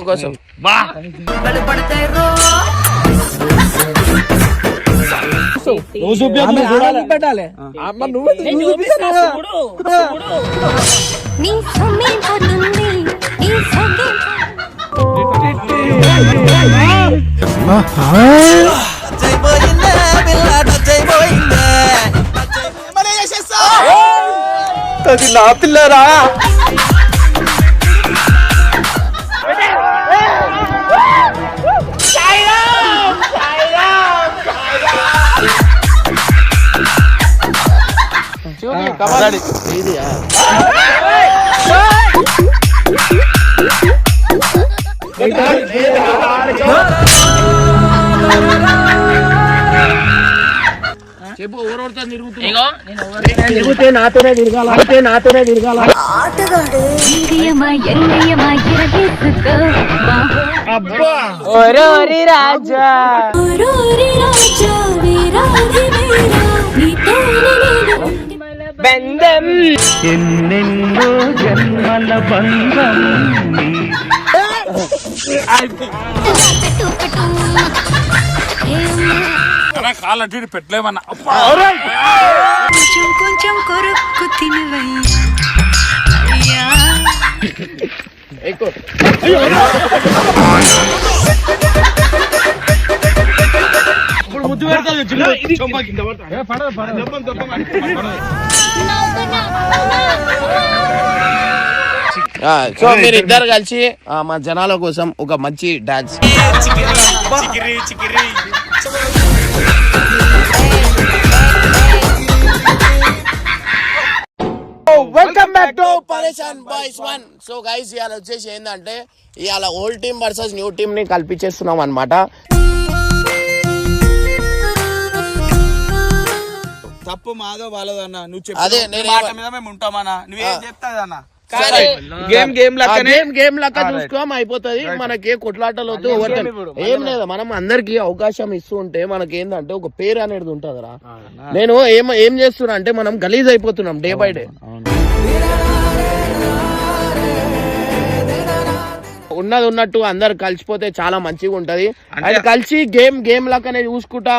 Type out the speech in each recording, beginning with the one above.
కోసం పెట్టాలి నా పిల్లరా చెప్పు ఊరోడుతా తిరుగుతే నాతోనే తిరగాల అబ్బా ఓరోరి రాజా బంధం ఎన్నెన్నో జన్మల బంధం కాలంటే పెట్టలేమన్నా కొంచెం కొరకు తినవయ్యా ముద్దు పెడతాను సో మీరు ఇద్దరు కలిసి మా జనాల కోసం ఒక మంచి డాన్స్ వెల్కమ్ బ్యాక్ టు పరేషాన్ బాయ్స్ 1. సో గైస్ ఇవాళ వచ్చేసి ఏంటంటే ఇవాళ old team versus new team ని కల్పించేస్తున్నాం అన్నమాట. తప్పు మాదో వాళ్ళదో అన్న. నువ్వు చెప్పు అదే మేము ఉంటామన్నా. నువ్వేం చెప్తాదన్నా గేమ్ లెక్క చూసుకోం అయిపోతుంది. మనకి కొట్లాటలు వద్దు ఏం లేదు. మనం అందరికి అవకాశం ఇస్తూ ఉంటే మనకి ఏంటంటే ఒక పేరు అనేది ఉంటది రా. నేను ఏం చేస్తున్నా అంటే మనం గలీజ్ అయిపోతున్నాం డే బై డే. ఉన్నది ఉన్నట్టు అందరు కలిసిపోతే చాలా మంచిగా ఉంటది. అండ్ కలిసి గేమ్ లెక్కనే చూసుకుంటా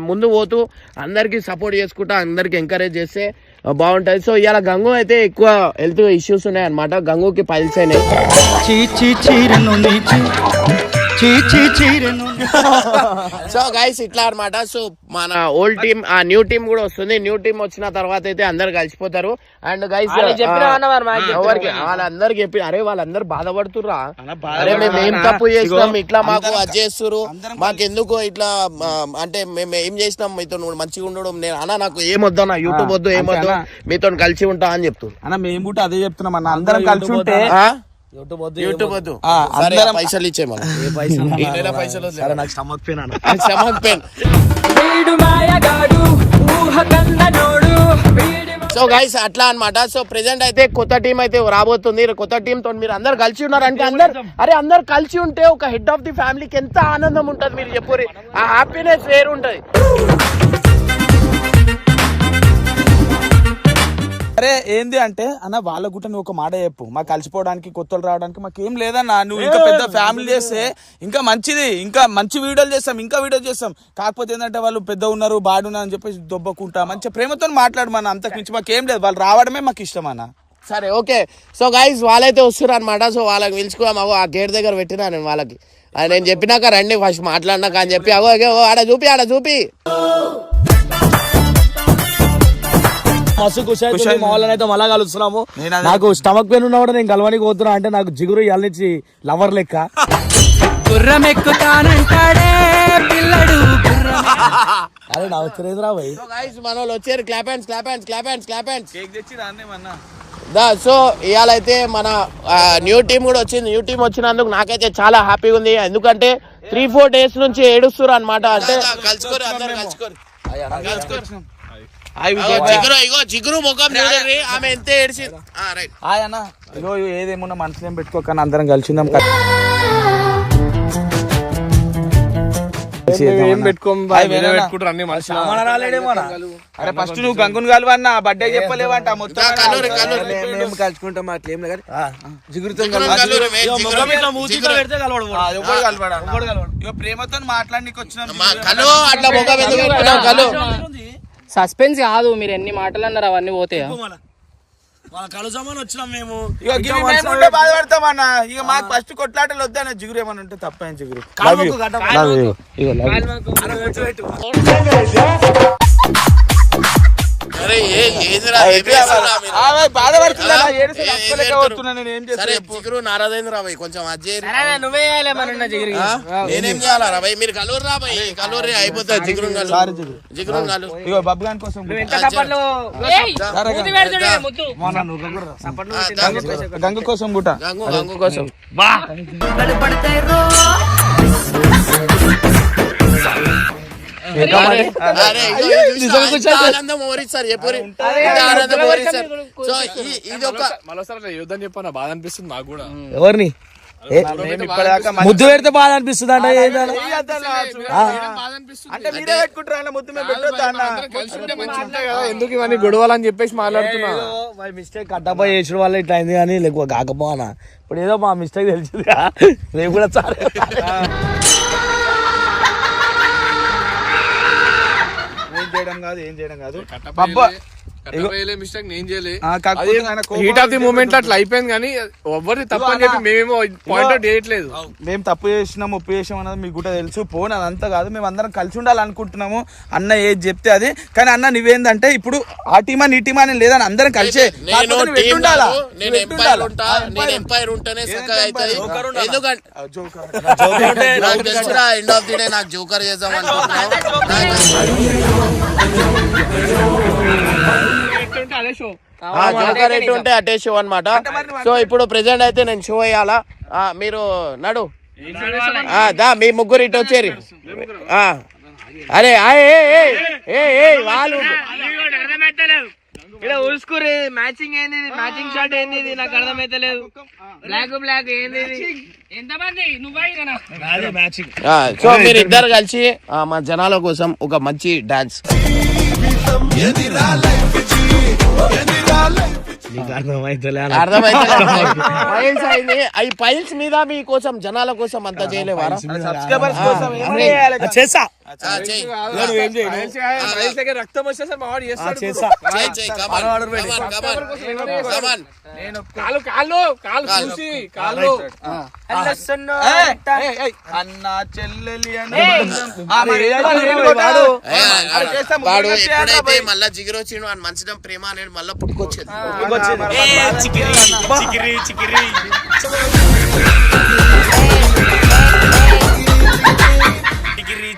ముందు పోతూ అందరికి సపోర్ట్ చేసుకుంటా అందరికి ఎంకరేజ్ చేస్తే బాగుంటది. సో ఇవాళ గంగు అయితే ఎక్కువ హెల్త్ ఇష్యూస్ ఉన్నాయి అనమాట. గంగుకి పైల్స్ అయినాయి. సో గైస్ ఇట్లా అనమాట. సో మన ఓల్డ్ టీమ్ న్యూ టీమ్ కూడా వస్తుంది. న్యూ టీమ్ వచ్చిన తర్వాత అయితే అందరు కలిసిపోతారు. అండ్ గైస్ వాళ్ళందరికి చెప్పి అరే వాళ్ళందరూ బాధపడుతుర్రా, అరే మేము ఏం తప్పు చేసినాం ఇట్లా మాకు అది చేస్తురు, మాకెందుకు ఇట్లా అంటే మేము ఏం చేసినాం మీతో మంచిగా ఉండడం. నేను అన్న నాకు ఏమొద్దు అన్న, యూట్యూబ్ వద్దు ఏమొద్దు, మీతో కలిసి ఉంటా అని చెప్తున్నారు అన్న. మేము కూడా అదే చెప్తున్నాం అన్న, అందరం కలిసి ఉంటే యూట్యూబ్ వద్దు పైసలు ఇచ్చే పైసలు నాకు స్టమక్ పెయిన్. సో గైస్ అట్లా అనమాట. సో ప్రెసెంట్ అయితే కొత్త టీం అయితే రాబోతుంది. కొత్త టీం తో మీరు అందరు కలిసి ఉన్నారంటే అందరు కలిసి ఉంటే ఒక హెడ్ ఆఫ్ ది ఫ్యామిలీకి ఎంత ఆనందం ఉంటది మీరు చెప్పుర్రి. ఆ హ్యాపీనెస్ వేరు ఉంటది. అరే ఏంది అంటే అన్న వాళ్ళ గుట్ట నువ్వు ఒక మాట చెప్పు, మాకు కలిసిపోవడానికి కొత్తలు రావడానికి మాకేం లేదన్నా. నువ్వు ఇంకా పెద్ద ఫ్యామిలీ చేస్తే ఇంకా మంచిది, ఇంకా మంచి వీడియోలు చేస్తాం, ఇంకా వీడియోలు చేస్తాం. కాకపోతే ఏంటంటే వాళ్ళు పెద్ద ఉన్నారు బాడున్నారు అని చెప్పేసి దొబ్బకుంటా మంచి ప్రేమతో మాట్లాడు మన. అంతకు మించి మాకేం లేదు, వాళ్ళు రావడమే మాకు ఇష్టం అన్న. సరే ఓకే. సో గైస్ వాళ్ళైతే వస్తున్నారు అనమాట. సో వాళ్ళకి పిలుచుకోమా ఆ గేట్ దగ్గర పెట్టినా నేను వాళ్ళకి. నేను చెప్పినాక రండి ఫస్ట్ మాట్లాడినాక అని చెప్పి అగో ఆడ చూపి మస్తు ఖుషి అవుతుంది. మా వాళ్ళని అయితే మళ్ళా కలుస్తున్నాము. నాకు స్టమక్ పెయిన్ ఉన్నా కూడా నేను కలవనికి పోతున్నా అంటే నాకు జిగురు ఇవాళ నుంచి లవర్ లెక్క. గుర్రం ఎక్కుతానంటాడే పిల్లడు. అరే నా వచ్చేది రా భయ్. మన వాళ్ళు వచ్చారు. Clap hands. సో ఇవాళైతే మన న్యూ టీం కూడా వచ్చింది. న్యూ టీం వచ్చినందుకు నాకైతే చాలా హ్యాపీగా ఉంది. ఎందుకంటే 3-4 days నుంచి ఏడుస్తున్నారు అనమాట. అంటే కలుసుకోరు. జిగురు ముఖం చూడండి, ఆమె ఎంత ఏడ్చింది. అన్న ఇగో ఏదేమున్నా మనసులో ఏం పెట్టుకోకన్నా అందరం కలిసిందాం. ఏం పెట్టుకుంటారు అన్ని మనుషులు. అరే ఫస్ట్ నువ్వు గంగుని కలవన్నా బర్త్డే చెప్పలేవంట మొత్తం మేము కలుసుకుంటాం అట్లేం లేదు జిగురుతో ఇక ప్రేమతో మాట్లాడడానికి వచ్చిన సస్పెన్స్ కాదు, మీరు ఎన్ని మాటలు అన్నారు అవన్నీ పోతాయా? వచ్చినాం మేము. బాధపడతాం అన్న. ఇక మాకు ఫస్ట్ కొట్లాటలు వద్దన్న. జిగురు ఏమన్నా ఉంటే తప్పని జిగురు నారాజేంద్ర రాబాయ్ కొంచెం నువ్వే జిగిరి. నేనేం చేయాలా రాబాయ్? మీరు కలూరు రాబాయ్, కలూరు అయిపోతుంది. జిగురు జిగురు ఇగో బబ్గాన్ కోసం గంగు కోసం గుట గంగు కోసం ఆనందం ఓరిస్తారు ఎప్పుడు ఆనందం ఓరిస్తారు. సో ఇది ఒక మరోసారి యుద్ధం చెప్పాను బాధ అనిపిస్తుంది నాకు కూడా. ఎవరిని ముద్దు పెడితే బాధ అనిపిస్తుంది అంటే అంటే మీరే పెట్టుకుంటారా ముద్దు మేము పెట్టొద్దా అన్న? ఎందుకు ఇవన్నీ గొడవలని చెప్పేసి మాట్లాడుతున్నా. మిస్టేక్ కట్టపై చేసిన వల్ల ఇట్లా అయింది కానీ లేకపోతే కాకపోనా ఇప్పుడు ఏదో మా మిస్టేక్ తెలిసింది రేపు కూడా చాలా ఏం చేయడం కాదు మిస్టేక్ నేను చేయలే. కాకపోతే హీట్ ఆఫ్ ది మూమెంట్ అట్లా అయిపోయింది కానీ ఎవరిది తప్పు అని చెప్పి మేమేమో పాయింట్ అవుట్ చేయట్లేదు. మేము తప్పు చేసినాం ఒప్పు చేసాం అన్నది మీకు కూడా తెలుసు. పోను అదంతా కాదు, మేము అందరం కలిసి ఉండాలనుకుంటున్నాము. అన్న ఏది చెప్తే అది. కానీ అన్న నువ్వేందంటే ఇప్పుడు ఆ టీమా నీ టీమా అని లేదని అందరం కలిసే ఎంపైర్ ఉంటేనే ఎండ్ ఆఫ్ ది డే నాకు జోకర్ చేద్దాం అనుకుంటున్నాను. జోకర్ ఎటు ఉంటే అటే షో అన్నమాట. సో ఇప్పుడు ప్రెసెంట్ అయితే నేను షో వేయాలా, మీరు నడు దా మీ ముగ్గురు ఇటు వచ్చేరి. అరే వాళ్ళు ఊసుకురి మ్యాచింగ్ ఏంది, మ్యాచింగ్ షాట్ ఏంది, నాకు అర్థమైతలేదు. బ్లాక్ బ్లాక్ ఏంది, ఎంతమంది సో మీరు ఇద్దరు కలిసి మా జనాల కోసం ఒక మంచి డాన్స్ అర్థమైతే అవి పైల్స్ మీద మీకోసం జనాల కోసం అంతా చేయలేవారా? సబ్స్క్రైబర్స్ కోసం చేసా రక్తం వచ్చేసి మా వాడు చేస్తాడు. అన్న చెల్లెలి వాడు ఎప్పుడైతే మళ్ళా జిగిరి వచ్చిండు అని మంచిదం ప్రేమ అనేది మళ్ళా పుట్టుకొచ్చేది. చికిరి చికిరి చికిరి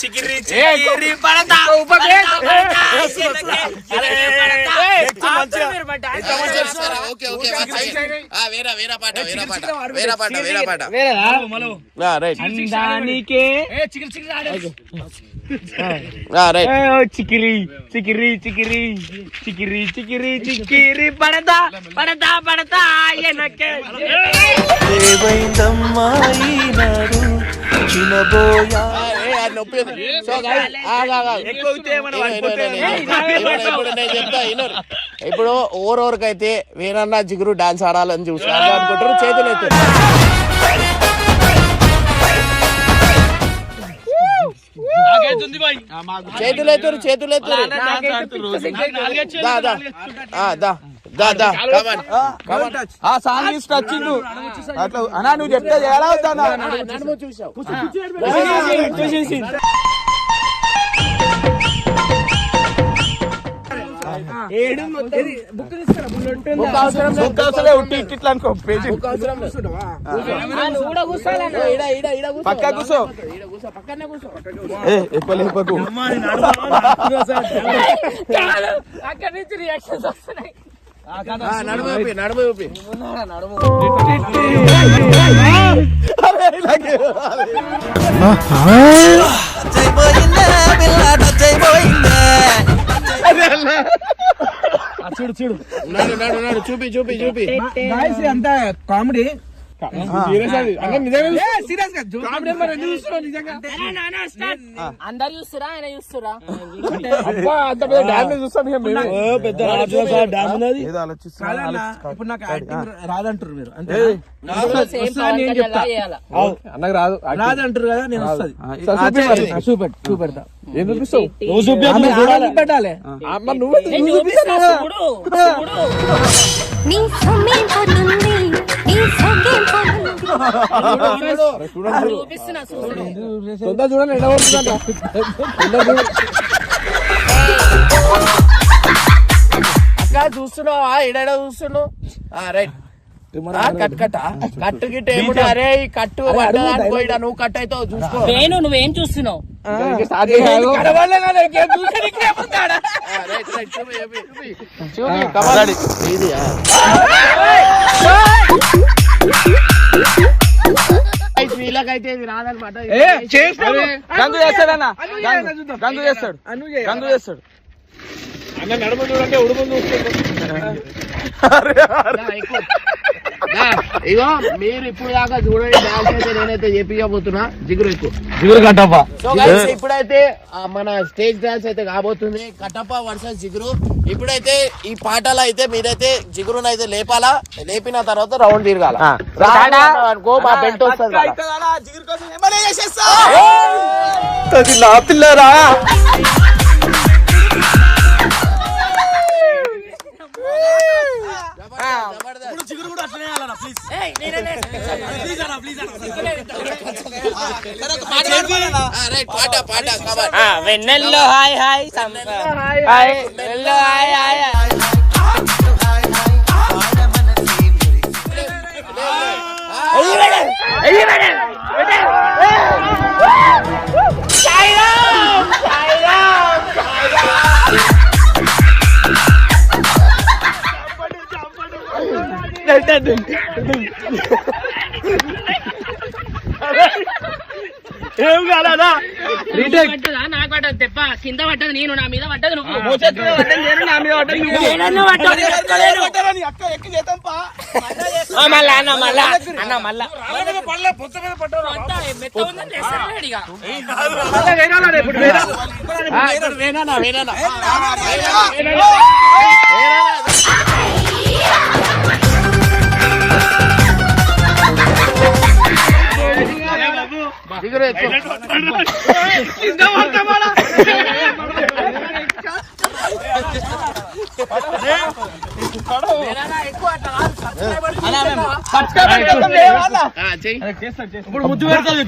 చికిరి చికిరి చికిరి పడతా పడతా పడతా ఇప్పుడు ఓవరవరకైతే వేరన్నా జిగురు డాన్స్ ఆడాలని చూస్తారు అనుకుంటారు. చేతులు అయితే చేతులు ఆ సాంగ్ ఇస్ టచింగ్ అట్లా అన్నా నువ్వు చెప్తే ఎలా అవుతా ఇట్లా అనుకో పేజీ పక్క కూర్చో ఎక్కువ లేపకు అక్కడి నుంచి రియాక్షన్స్ వస్తున్నాయి. నడుము చూడు చూపి అంతా కామెడీ అందరు చూస్తురా ఆయన చూస్తురా ఇప్పుడు నాకు యాక్టింగ్ రాదంటారు మీరు అంటే అన్నకు రాదు రాదంటారు కదా నేను వస్తుంది చూపెడతా ఏం చూపిస్తావు పెట్టాలి అమ్మ నువ్వు నీ సొమ్మేం పోతుంది నీ సొమ్మేం పోతుంది చూపిస్తున్నా తొందర చూడండి ఎండబడుతుందంట అక్క చూస్తున్నావా ఎడ చూస్తున్నావు రైట్ కట్టు గిట్ట ఏముంటే అరే ఈ కట్టు పడ్డా నువ్వు కట్ అవుతావు చూసుకో వేణు నువ్వేం చూస్తున్నావు వీళ్ళకైతే ఇది రాదనమాట గంగు చేస్తాడన్నా గంగు చేస్తాడు గంగు చేస్తాడు అన్న నడుము చూడంటే ఉడుము చూస్తుంది ఇగో మీరు ఇప్పుడు దాకా చూడండి డాన్స్ అయితే నేనైతే చెప్పిపోతున్నా జిగురు ఎక్కువ జిగురు కట్టప్ప. సో గైస్ ఇప్పుడైతే మన స్టేజ్ డాన్స్ అయితే కాబోతుంది కట్టప్ప వర్సెస్ జిగురు. ఇప్పుడైతే ఈ పాటలు అయితే మీరైతే జిగురును అయితే లేపాలా, లేపిన తర్వాత రౌండ్ తిరగాల అనుకో మా బెల్ట్ వస్తుంది నా పిల్లరా వెన్నెల్లో హాయ్ హాయ్ వెన్నెల్లో హాయ్ హాయ్ ఏం కాదా నాకు పట్టదు తెప్ప కింద పట్టదు నేను నా మీద పట్టదు నువ్వు మళ్ళా అన్న మళ్ళా అన్న మళ్ళా ఇప్పుడు ముద్దు పెడతాది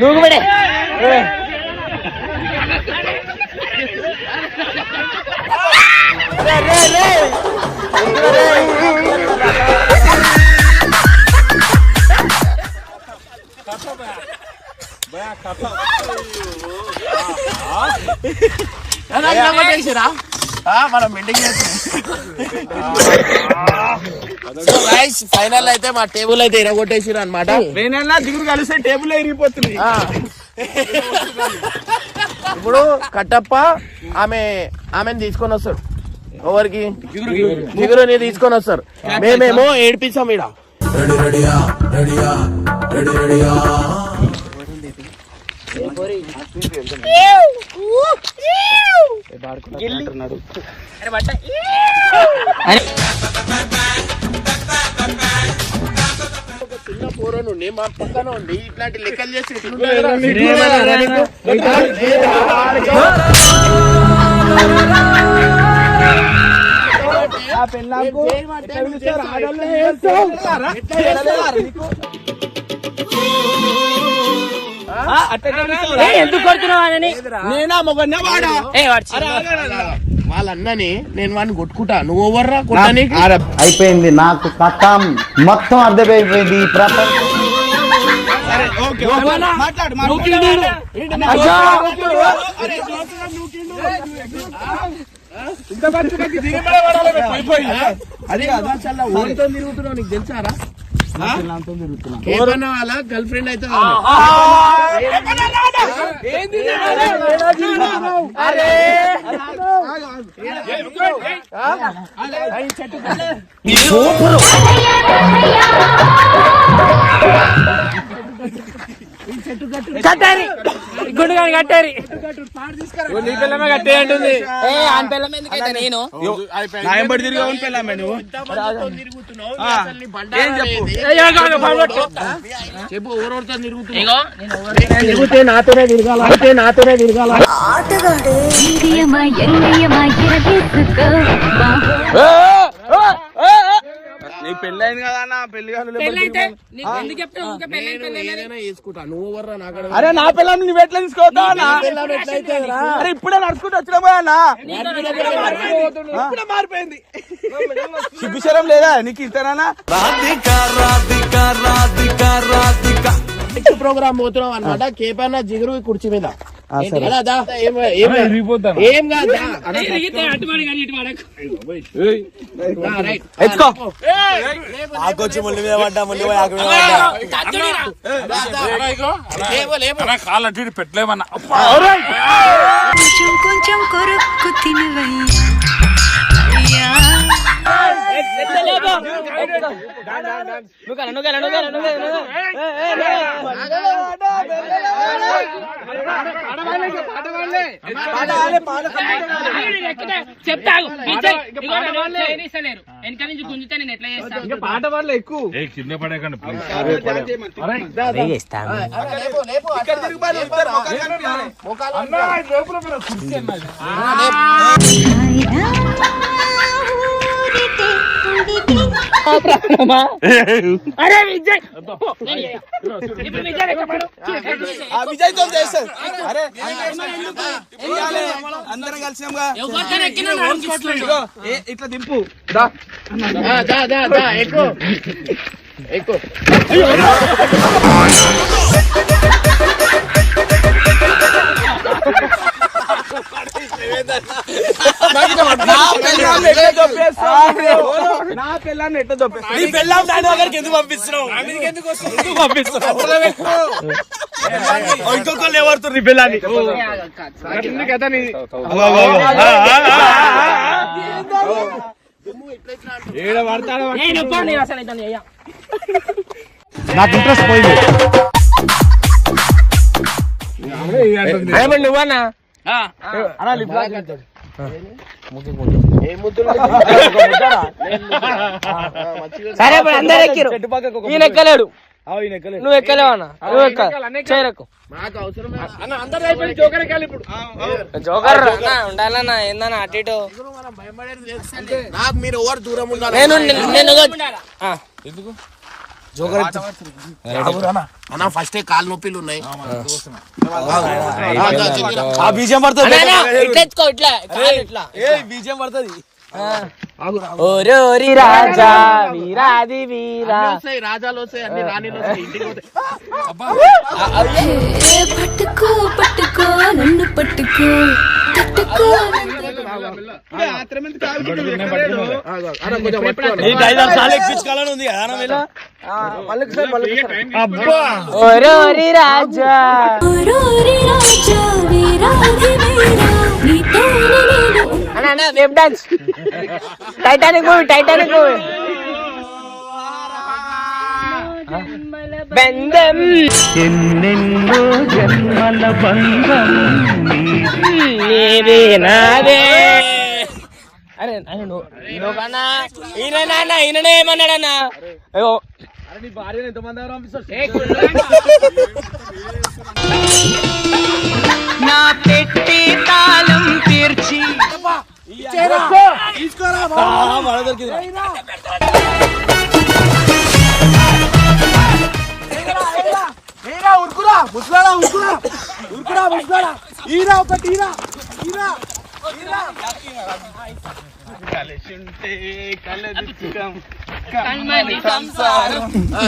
నువ్వు పడే మనం బిల్డింగ్ ఫైనల్ అయితే మా టేబుల్ అయితే ఇరగొట్టేసిరు అనమాట. దిగురు కలిస్తే టేబుల్ ఇరిగిపోతుంది. ఇప్పుడు కట్టప్ప ఆమెను తీసుకొని వస్తారు. ఎవరికి? జిగురుని తీసుకొని వస్తారు. మేమేమో ఏడిపిస్తాం ఈడ. చిన్న పోర నుండి మా పక్కన ఉండి ఇట్లాంటి లెక్కలు చేసి ఎందుకు కొడుతున్నావు? నేనా మొగన్నా వాడా? వాళ్ళ అన్నని నేను వాడిని కొట్టుకుంటా, నువ్వు ఎవర్రా కొట్టడానికి? అయిపోయింది నాకు కథ మొత్తం అర్థమైపోయింది ఈ ప్రపంచం. అది కాదు తిరుగుతున్నావు, నీకు తెలుసారా? ఏమన్నా వాళ్ళ గర్ల్ ఫ్రెండ్ అయితే గుండు కానీ కట్టారు నీ పిల్లమే కట్టే అంటుంది ఆయన పిల్లం ఎందుకైతే నేను నాయంబడి తిరిగి అవును పెళ్ళామే నువ్వు చెప్పు ఊరూరుతో తిరుగుతున్నా ఇగో తిరిగితే నాతోనే తిరగాల ఆటగాడే ఎంగియమా ఎంగియమా ఎరగేసుకో నీకు పెళ్ళి అయింది కదా అన్న పెళ్లి ఏదైనా వేసుకుంటా నువ్వు వర్రా నాకు అరే నా పిల్లలు నువ్వు ఎట్లా తీసుకోవద్దా అన్న అరే ఇప్పుడే నడుచుకుంటూ వచ్చినా అన్న మారిపోయింది సిగ్గుశరం లేదా నీకు ఇంతనా నెక్స్ట్ ప్రోగ్రామ్ పోతున్నాం అన్నమాట కేపన్న జిగురు కుర్చీ మీద అలా దా, ఏం కాదు దా. దా, రైట్. ఎత్తుకో ఆకొచ్చి ముళ్ళు మీద పడ్డా ముళ్ళు పోయి ఆకు మీద పడ్డా కాళ్ళు అటు పెట్టలేమన్నా కొంచెం కొంచెం కొరుక్కు తినవయ్యా చెప్తాను వెనక నుంచి గుంజితే నేను ఎట్లా చేస్తాను పాట వల్ల ఎక్కువ కింద పడేకండి లేపు, లేపు, అట్లా. మోకాలు అరే విజయ్ ఇప్పుడు విజయ్ ఎక్కడు ఆ విజయ్తో చేస్తారు అరే అందరం కలిసినాంగా ఇదిగో, ఇట్లా దింపు దా దా, దా, దా, ఎక్కు ఎక్కు నా పిల్లాన్ని ఎట్లా దొప్పేస్తా నీ పిల్లం దాని దగ్గరికి ఎందుకు పంపిస్తున్నావు ఎందుకు పంపిస్తున్నావు ఇంకొకళ్ళు ఎవరుతారు నీ పిల్లాన్ని కదా నీ ఏడ పడతాడు నేను అసలు ఇతను చెయ్య నాకు ఇంట్రెస్ట్ పోయింది. నువ్వన్నా సరే ఇప్పుడు అందరు ఎక్కిరు ఈయన ఎక్కలేడు నువ్వు ఎక్కలేవన్నా నువ్వు ఎక్కలేకు మాకు అవసరమే అందరూ అయిపోయి జోకర్ ఎక్కాలి ఇప్పుడు జోకర్ ఉండాలన్నా ఏందన్నా అటు ఇటు మనం భయపడేది తెలుసండి. నాకు మీరు ఎవరు దూరం ఉండాలి ఎందుకు అన్న ఫస్ట్ కాలు నొప్పిలు ఉన్నాయి ఆ బీజం పడుతుంది ఇట్లా ఎత్తుకో ఇట్లా కాలు ఇట్లా ఏ బీజం పడుతుంది ఓరోరి రాజా వీరాది వీరా అన్నీ వస్తాయి, రాజాలు వస్తాయి, అన్ని రాణిలు వస్తాయి, ఇంటికి పోతాయి. పట్టుకో పట్టుకో నన్ను పట్టుకో తట్టుకో అన్న కొంచెం పట్టుకోండి. ఈ డైలాగ్ చాలా ఎక్కించుకోవాలని ఉంది కదా అన్న వీళ్ళ? ఓరోరి రాజా ఓరోరి రాజా వీరాది వీరా నీతోనే నేను అన్న వెబ్ డాన్స్ టైటానిక్ మూవీ బంధం ఎన్నెన్నో జన్మల బంధం నీది నాదే అరే నువ్వన్నా ఈయననే ఏమన్నాడన్నా అయ్యో నా పెట్టి తాళం తీర్చి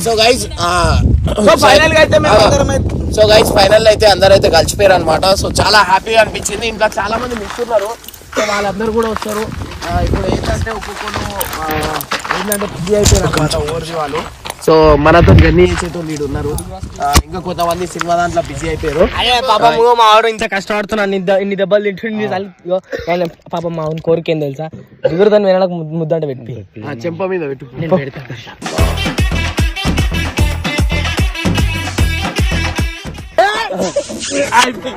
సో గైస్ ఫైనల్ గా అయితే మేము అందరం సో గైస్ ఫైనల్ అయితే అందరూ అయితే కలిసిపోయారు అనమాట. సో చాలా హ్యాపీగా అనిపించింది. ఇంకా చాలా మంది మిస్ ఉన్నారు, సో వాళ్ళందరూ కూడా వస్తారు. ఇప్పుడు ఏంటంటే ఒక్కొక్కరు ఏంటంటే బిజీ అయిపోయారు అనమాట ఓవర్జీ వాళ్ళు. సో మనతో జర్నీ చేసేటోళ్ళు వీడు ఉన్నారు. ఇంకా కొంతమంది సినిమా దాంట్లో బిజీ అయిపోయారు. అదే పాపం మా ఆవిడ ఇంత కష్టపడుతున్నాను, ఇన్ని దెబ్బలు తింటుండి పాపం మా ఆవిడ కోరిక ఏం తెలుసా, జిగురుదాన్ని వినడానికి ముద్దంట పెట్టి చెంప మీద పెట్టు. నేను పెడతా. పెట్టు పెట్టు